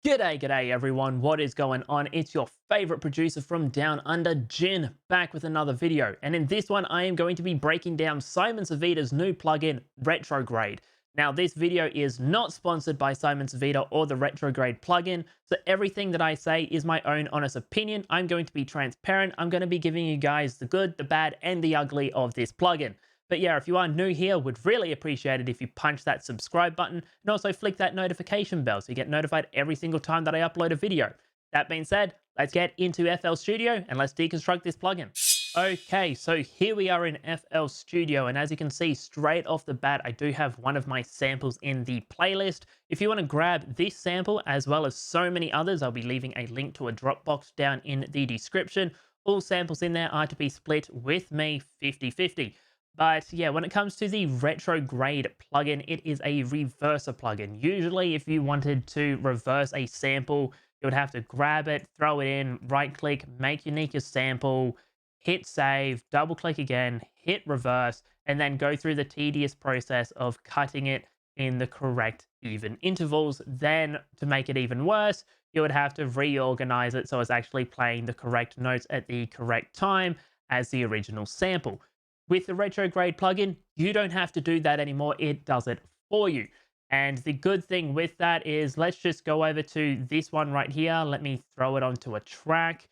G'day everyone, what is going on? It's your favorite producer from Down Under, Jin, back with another video. And in this one, I am going to be breaking down Simon Servida's new plugin, Retrograde. Now, this video is not sponsored by Simon Servida or the Retrograde plugin, so everything that I say is my own honest opinion. I'm going to be transparent. I'm going to be giving you guys the good, the bad, and the ugly of this plugin. But yeah, if you are new here, would really appreciate it if you punch that subscribe button and also flick that notification bell so you get notified every single time that I upload a video. That being said, let's get into FL Studio and let's deconstruct this plugin. Okay, so here we are in FL Studio, and as you can see straight off the bat, I do have one of my samples in the playlist. If you want to grab this sample as well as so many others, I'll be leaving a link to a Dropbox down in the description. All samples in there are to be split with me 50-50. But yeah, when it comes to the Retrograde plugin, it is a reverser plugin. Usually, if you wanted to reverse a sample, you would have to grab it, throw it in, right-click, make unique as sample, hit save, double-click again, hit reverse, and then go through the tedious process of cutting it in the correct even intervals. Then, to make it even worse, you would have to reorganize it so it's actually playing the correct notes at the correct time as the original sample. With the Retrograde plugin, you don't have to do that anymore. It does it for you. And the good thing with that is, let's just go over to this one right here. Let me throw it onto a track,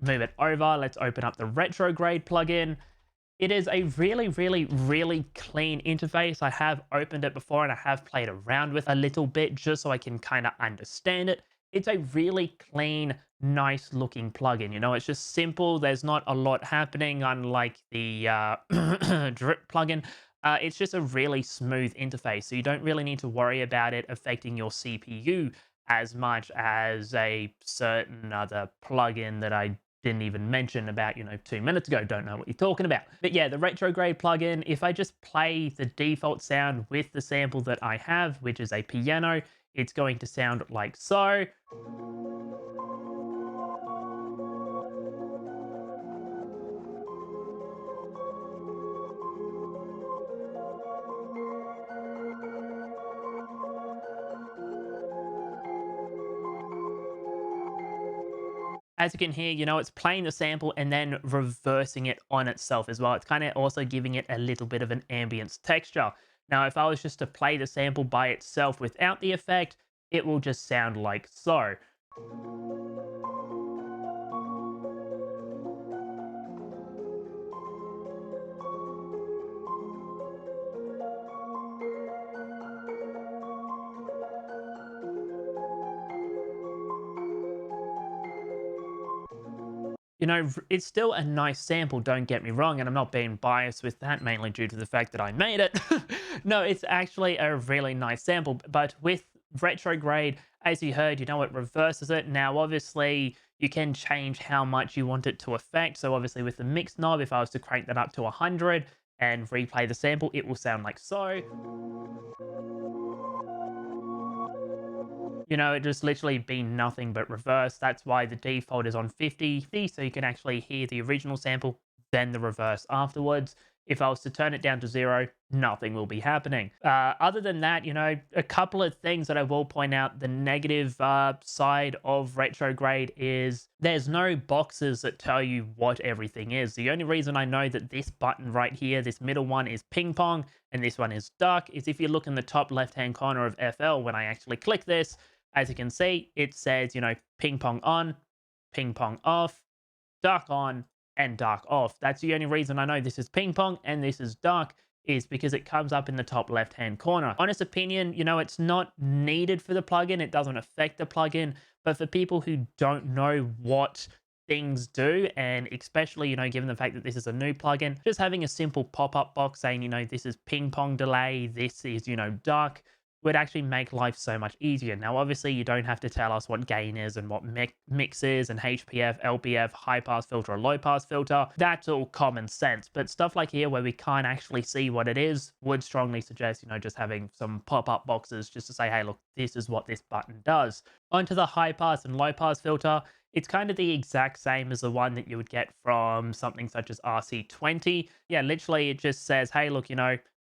move it over. Let's open up the Retrograde plugin. It is a really clean interface. I have opened it before and I have played around with a little bit just so I can kind of understand it. It's a really clean, nice looking plugin. You know, it's just simple. There's not a lot happening, unlike the drip plugin. It's just a really smooth interface, so you don't really need to worry about it affecting your CPU as much as a certain other plugin that I didn't even mention about, 2 minutes ago. Don't know what you're talking about. But yeah, the Retrograde plugin, if I just play the default sound with the sample that I have, which is a piano, it's going to sound like so. As you can hear, it's playing the sample and then reversing it on itself as well. It's kind of also giving it a little bit of an ambience texture. Now, if I was just to play the sample by itself without the effect, it will just sound like so. It's still a nice sample, don't get me wrong, and I'm not being biased with that, mainly due to the fact that I made it. No, it's actually a really nice sample, but with Retrograde, as you heard, it reverses it. Now, obviously, you can change how much you want it to affect. So obviously with the mix knob, if I was to crank that up to 100 and replay the sample, it will sound like so. It just literally be nothing but reverse. That's why the default is on 50, so you can actually hear the original sample, then the reverse afterwards. If I was to turn it down to 0, nothing will be happening. Other than that, a couple of things that I will point out. The negative side of Retrograde is there's no boxes that tell you what everything is. The only reason I know that this button right here, this middle one, is ping pong and this one is duck, is if you look in the top left-hand corner of FL, when I actually click this, as you can see, it says, ping pong on, ping pong off, duck on, and dark off. That's the only reason I know this is ping pong and this is dark, is because it comes up in the top left hand corner. Honest opinion, it's not needed for the plugin. It doesn't affect the plugin, but for people who don't know what things do, and especially, given the fact that this is a new plugin, just having a simple pop-up box saying, this is ping pong delay, this is, dark, would actually make life so much easier. Now, obviously, you don't have to tell us what gain is and what mix is and HPF, LPF, high pass filter, or low pass filter. That's all common sense. But stuff like here where we can't actually see what it is, would strongly suggest, just having some pop-up boxes just to say, hey, look, this is what this button does. Onto the high pass and low pass filter. It's kind of the exact same as the one that you would get from something such as RC20. Yeah, literally, it just says, hey, look,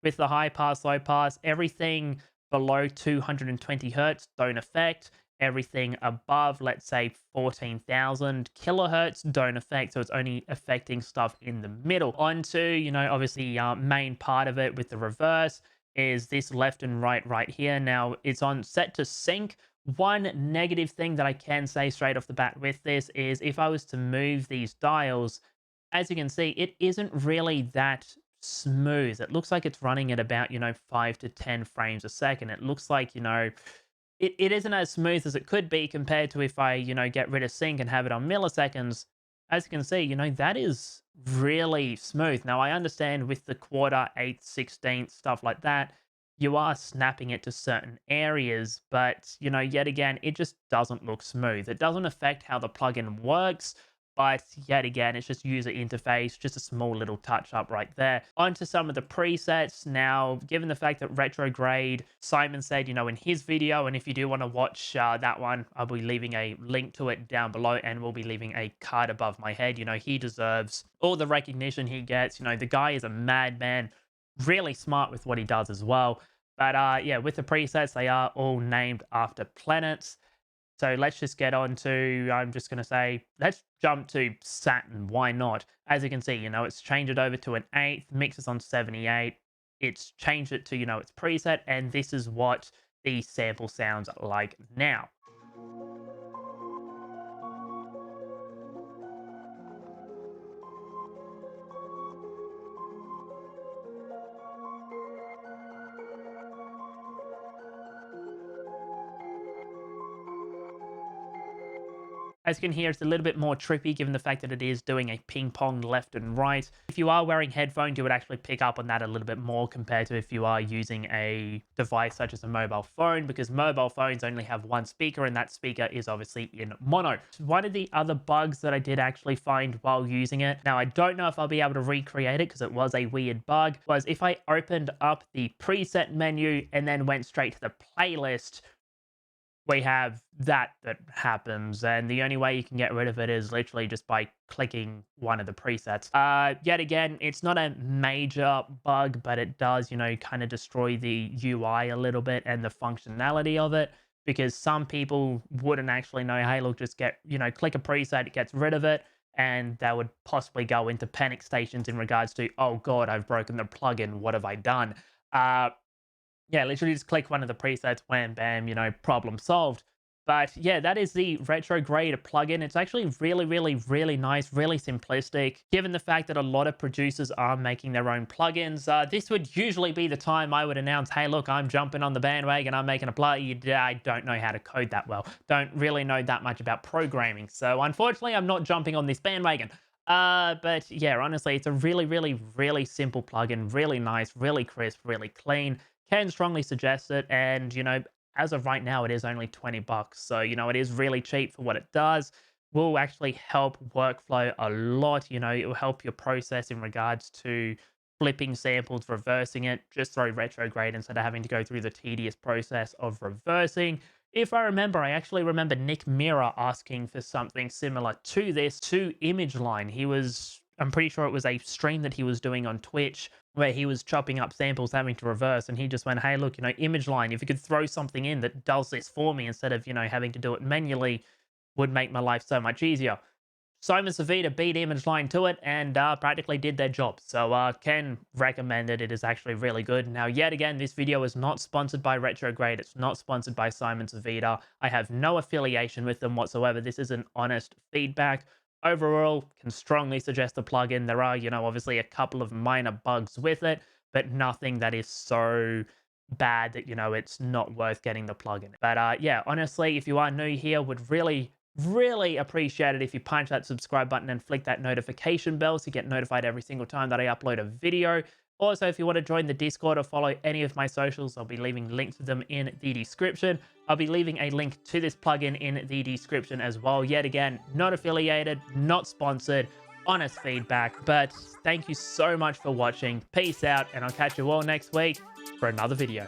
with the high pass, low pass, everything below 220 hertz don't affect, Everything above, let's say 14,000 kilohertz, don't affect. So it's only affecting stuff in the middle. Onto, obviously main part of it with the reverse is this left and right here. Now it's on set to sync. One negative thing that I can say straight off the bat with this is if I was to move these dials, as you can see, it isn't really that smooth. It looks like it's running at about, 5 to 10 frames a second. It looks like, it isn't as smooth as it could be compared to if I, get rid of sync and have it on milliseconds. As you can see, that is really smooth. Now, I understand with the quarter, eighth, 16th, stuff like that, you are snapping it to certain areas, but, yet again, it just doesn't look smooth. It doesn't affect how the plugin works, but yet again, it's just user interface, just a small little touch up right there. Onto some of the presets. Now, given the fact that Retrograde, Simon said, in his video, and if you do want to watch that one, I'll be leaving a link to it down below, and we'll be leaving a card above my head. He deserves all the recognition he gets. The guy is a madman, really smart with what he does as well. But yeah, with the presets, they are all named after planets. So let's just get on to, I'm just going to say, let's jump to Saturn. Why not? As you can see, it's changed it over to an eighth, mixes on 78. It's changed it to, its preset, and this is what the sample sounds like now. As you can hear, it's a little bit more trippy given the fact that it is doing a ping pong left and right. If you are wearing headphones, you would actually pick up on that a little bit more compared to if you are using a device such as a mobile phone, because mobile phones only have one speaker, and that speaker is obviously in mono. One of the other bugs that I did actually find while using it, now I don't know if I'll be able to recreate it because it was a weird bug, was if I opened up the preset menu and then went straight to the playlist, we have that happens, and the only way you can get rid of it is literally just by clicking one of the presets. Yet again, it's not a major bug, but it does, kind of destroy the UI a little bit and the functionality of it, because some people wouldn't actually know, hey, look, just click a preset, it gets rid of it, and that would possibly go into panic stations in regards to, oh god, I've broken the plugin, what have I done? Yeah, literally just click one of the presets, wham, bam, problem solved. But yeah, that is the Retrograde plugin. It's actually really, really, really nice, really simplistic. Given the fact that a lot of producers are making their own plugins, this would usually be the time I would announce, hey, look, I'm jumping on the bandwagon, I'm making a plugin. I don't know how to code that well. Don't really know that much about programming. So unfortunately, I'm not jumping on this bandwagon. But yeah, honestly, it's a really, really, really simple plugin, really nice, really crisp, really clean. Can strongly suggest it, and as of right now, it is only 20 bucks, so it is really cheap for what it does. Will actually help workflow a lot. It will help your process in regards to flipping samples, reversing it. Just throw Retrograde instead of having to go through the tedious process of reversing. If I remember, I actually remember Nick Mira asking for something similar to this, to ImageLine. I'm pretty sure it was a stream that he was doing on Twitch where he was chopping up samples, having to reverse, and he just went, hey, look, ImageLine, if you could throw something in that does this for me instead of, having to do it manually, would make my life so much easier. Simon Servida beat ImageLine to it and practically did their job. So can recommend it. It is actually really good. Now, yet again, this video is not sponsored by Retrograde. It's not sponsored by Simon Servida. I have no affiliation with them whatsoever. This is an honest feedback. Overall, can strongly suggest the plugin. There are, obviously a couple of minor bugs with it, but nothing that is so bad that, it's not worth getting the plugin. But yeah, honestly, if you are new here, would really, really appreciate it if you punch that subscribe button and flick that notification bell so you get notified every single time that I upload a video. Also, if you want to join the Discord or follow any of my socials, I'll be leaving links to them in the description. I'll be leaving a link to this plugin in the description as well. Yet again, not affiliated, not sponsored, honest feedback. But thank you so much for watching. Peace out, and I'll catch you all next week for another video.